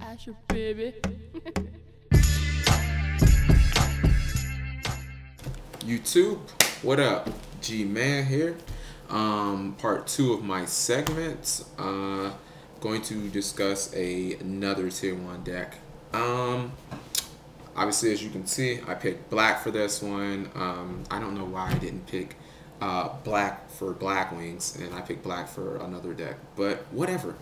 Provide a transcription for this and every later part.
Asher, baby. YouTube, what up? G-Man here. Part 2 of my segment. Going to discuss another tier 1 deck. Obviously, as you can see, I picked black for this one. I don't know why I didn't pick black for Black Wings, and I picked black for another deck, but whatever.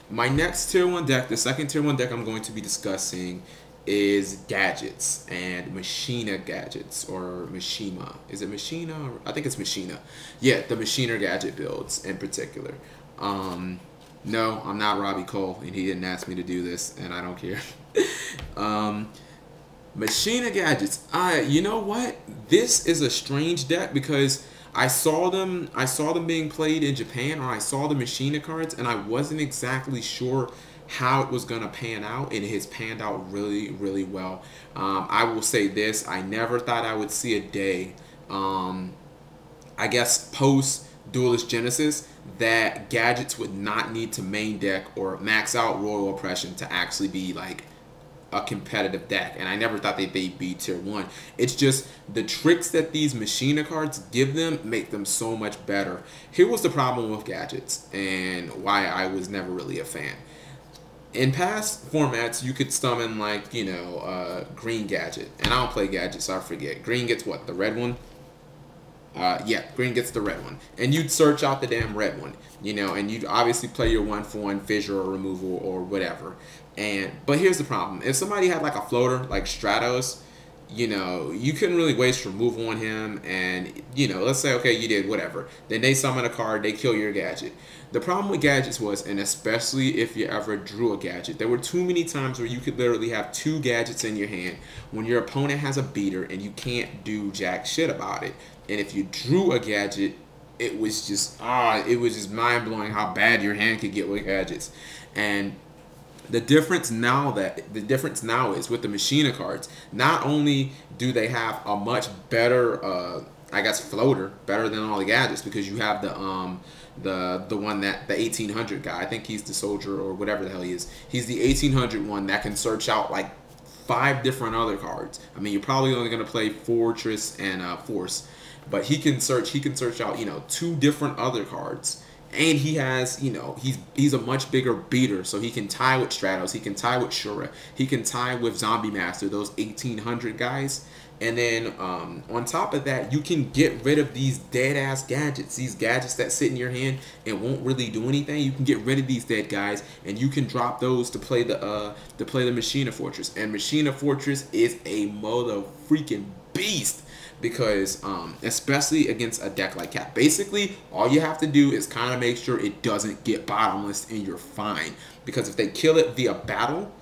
My next tier 1 deck, the second tier 1 deck I'm going to be discussing is Gadgets and Machina Gadgets, or Machina. Is it Machina? I think it's Machina. Yeah, the Machina Gadget builds in particular. No, I'm not Robbie Cole, and he didn't ask me to do this, and I don't care. Machina Gadgets. You know what? This is a strange deck because I saw them being played in Japan, or I saw the Machina cards, and I wasn't exactly sure how it was gonna pan out, and it has panned out really, really well. I will say this: I never thought I would see a day, I guess post Duelist Genesis, that Gadgets would not need to main deck or max out Royal Oppression to actually be like a competitive deck, and I never thought they'd be tier 1. It's just the tricks that these Machina cards give them make them so much better. Here was the problem with Gadgets and why I was never really a fan. In past formats, you could summon like, you know, Green Gadget, and I don't play Gadget, so I forget. Green gets what, the red one? Yeah, green gets the red one, and you'd search out the damn red one, you know, and you'd obviously play your 1-for-1 fissure or removal or whatever. But here's the problem: if somebody had like a floater like Stratos, you know, you couldn't really waste removal on him, and you know, let's say okay, you did whatever, then they summon a card, they kill your Gadget. The problem with Gadgets was, and especially if you ever drew a Gadget, there were too many times where you could literally have 2 Gadgets in your hand when your opponent has a beater and you can't do jack shit about it. And if you drew a Gadget, it was just mind-blowing how bad your hand could get with Gadgets. And the difference now is with the Machina cards, not only do they have a much better I guess floater, better than all the Gadgets, because you have the one that the 1800 guy, I think he's the soldier or whatever the hell he is. He's the 1800 one that can search out like 5 different other cards. I mean, you're probably only going to play Fortress and Force, but he can search out, you know, 2 different other cards. And he has, you know, he's a much bigger beater, so he can tie with Stratos, he can tie with Shura, he can tie with Zombie Master, those 1800 guys. And then on top of that, you can get rid of these dead-ass Gadgets, these Gadgets that sit in your hand and won't really do anything. You can get rid of these dead guys, and you can drop those to play the Machina Fortress. And Machina Fortress is a mother freaking beast, because especially against a deck like that, basically all you have to do is kind of make sure it doesn't get bottomless, and you're fine. Because if they kill it via battle,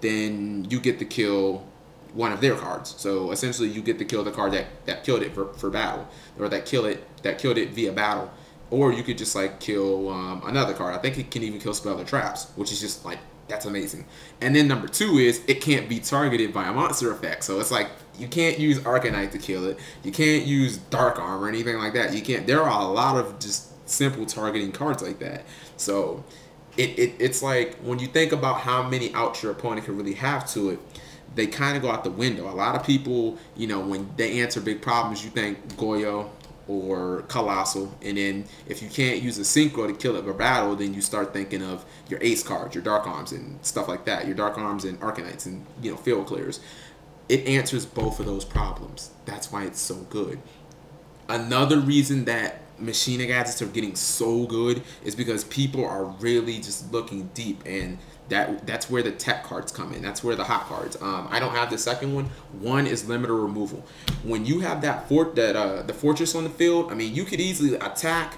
then you get to kill one of their cards. So essentially you get to kill the card that killed it for battle, or that killed it via battle. Or you could just like kill another card. I think it can even kill spell or traps, which is just like, that's amazing. And then number 2 is it can't be targeted by a monster effect. So it's like you can't use Arcanite to kill it. You can't use Dark Arm or anything like that. You can't. There are a lot of just simple targeting cards like that. So it's like when you think about how many outs your opponent can really have to it, they kind of go out the window. A lot of people, you know, when they answer big problems, you think Goyo or Colossal, and then if you can't use a Synchro to kill it for battle, then you start thinking of your Ace cards, your Dark Arms and stuff like that, your Dark Arms and Arcanites and, you know, Field Clears. It answers both of those problems. That's why it's so good. Another reason that Machina Gadgets are getting so good is because people are really just looking deep, and that's where the tech cards come in. That's where the hot cards. I don't have the second one. One is limiter removal. When you have that the fortress on the field, I mean, you could easily attack,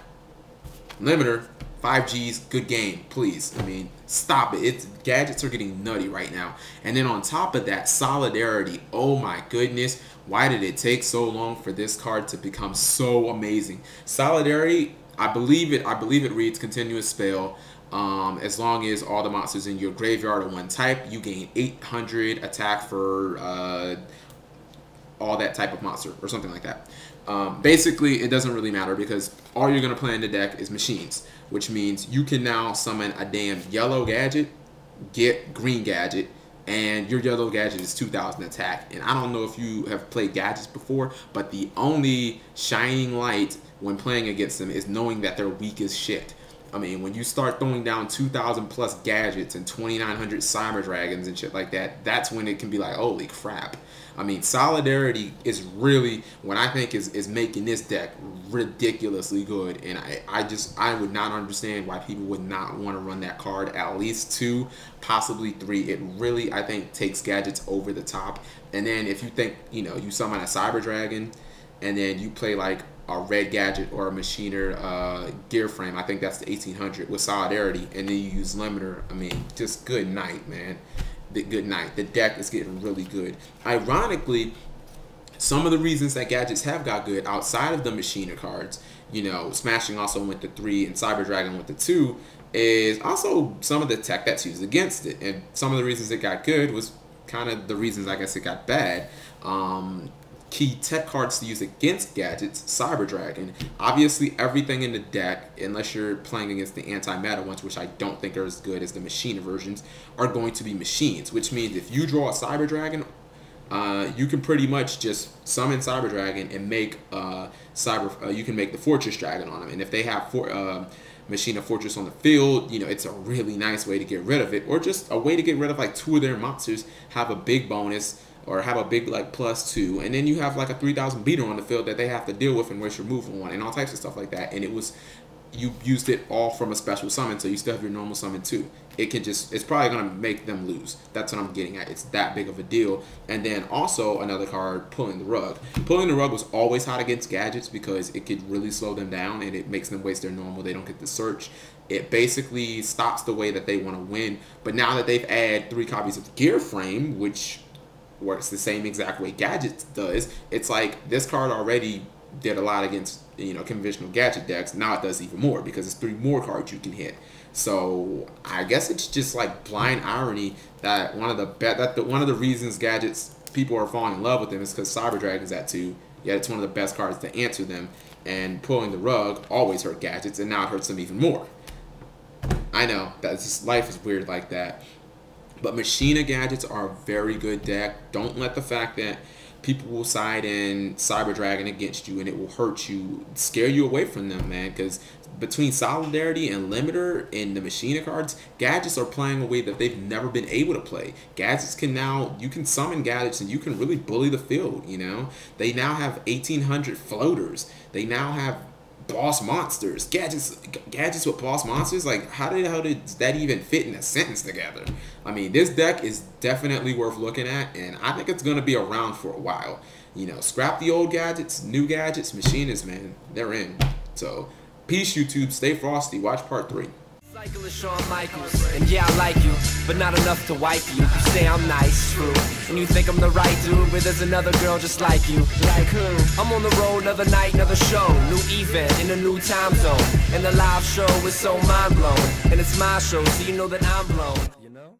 limiter, 5Gs, good game, please. I mean, stop it. Gadgets are getting nutty right now. And then on top of that, solidarity. Oh my goodness, why did it take so long for this card to become so amazing? Solidarity, I believe it reads continuous spell. As long as all the monsters in your graveyard are 1 type, you gain 800 attack for all that type of monster or something like that. Basically, it doesn't really matter because all you're going to play in the deck is machines. which means you can now summon a damn yellow gadget, get green gadget, and your yellow gadget is 2000 attack. And I don't know if you have played gadgets before, but the only shining light when playing against them is knowing that they're weak as shit. I mean, when you start throwing down 2,000 plus gadgets and 2,900 cyber dragons and shit like that, that's when it can be like, holy crap. I mean, Solidarity is really what I think is making this deck ridiculously good, and I would not understand why people would not want to run that card. At least 2, possibly 3. It really, I think, takes gadgets over the top. And then if you think, you know, you summon a cyber dragon, and then you play like a red gadget or a Machina gear frame, I think that's the 1800 with Solidarity, and then you use Limiter. I mean, just good night, man. Good night. The deck is getting really good. Ironically, some of the reasons that gadgets have got good outside of the Machina cards, you know, Smashing also went to 3 and Cyber Dragon went to 2, is also some of the tech that's used against it. And some of the reasons it got good was kind of the reasons I guess it got bad. Key tech cards to use against gadgets, Cyber Dragon. Obviously, everything in the deck, unless you're playing against the anti-meta ones, which I don't think are as good as the Machina versions, are going to be machines. Which means if you draw a Cyber Dragon, you can pretty much just summon Cyber Dragon and make you can make the Fortress Dragon on them. And if they have Machina Fortress on the field, you know, it's a really nice way to get rid of it, or just a way to get rid of like 2 of their monsters, have a big bonus, or have a big like +2, and then you have like a 3,000 beater on the field that they have to deal with and waste your move on, and all types of stuff like that. And it was, you used it all from a special summon, so you still have your normal summon too. It can just, it's probably gonna make them lose. That's what I'm getting at. It's that big of a deal. And then also another card, Pulling the Rug. Pulling the Rug was always hot against gadgets because it could really slow them down and it makes them waste their normal. They don't get the search. It basically stops the way that they want to win. But now that they've added 3 copies of Gear Frame, which works the same exact way Gadgets does, it's like this card already did a lot against, you know, conventional gadget decks. Now it does even more because it's 3 more cards you can hit. So I guess it's just like blind irony that one of the reasons gadgets people are falling in love with them is because Cyber Dragon's at 2. Yet it's one of the best cards to answer them, and Pulling the Rug always hurt gadgets, and now it hurts them even more. I know that's just, life is weird like that. But Machina Gadgets are a very good deck. Don't let the fact that people will side in Cyber Dragon against you and it will hurt you scare you away from them, man. Because between Solidarity and Limiter in the Machina cards, gadgets are playing a way that they've never been able to play. Gadgets can now, you can summon gadgets and you can really bully the field, you know. They now have 1,800 floaters. They now have boss monsters. Gadgets with boss monsters, like how the hell did that even fit in a sentence together? I mean, this deck is definitely worth looking at, and I think it's gonna be around for a while. You know, scrap the old gadgets, new gadgets, Machinas, man, they're in. So peace, YouTube. Stay frosty. Watch part 3. Cyclist Shawn Michaels, and yeah, I like you, but not enough to wipe you. You say I'm nice, true, and you think I'm the right dude, but there's another girl just like you. Like who? I'm on the road, another night, another show, new event in a new time zone, and the live show is so mind blowing, and it's my show, so you know that I'm blown. You know?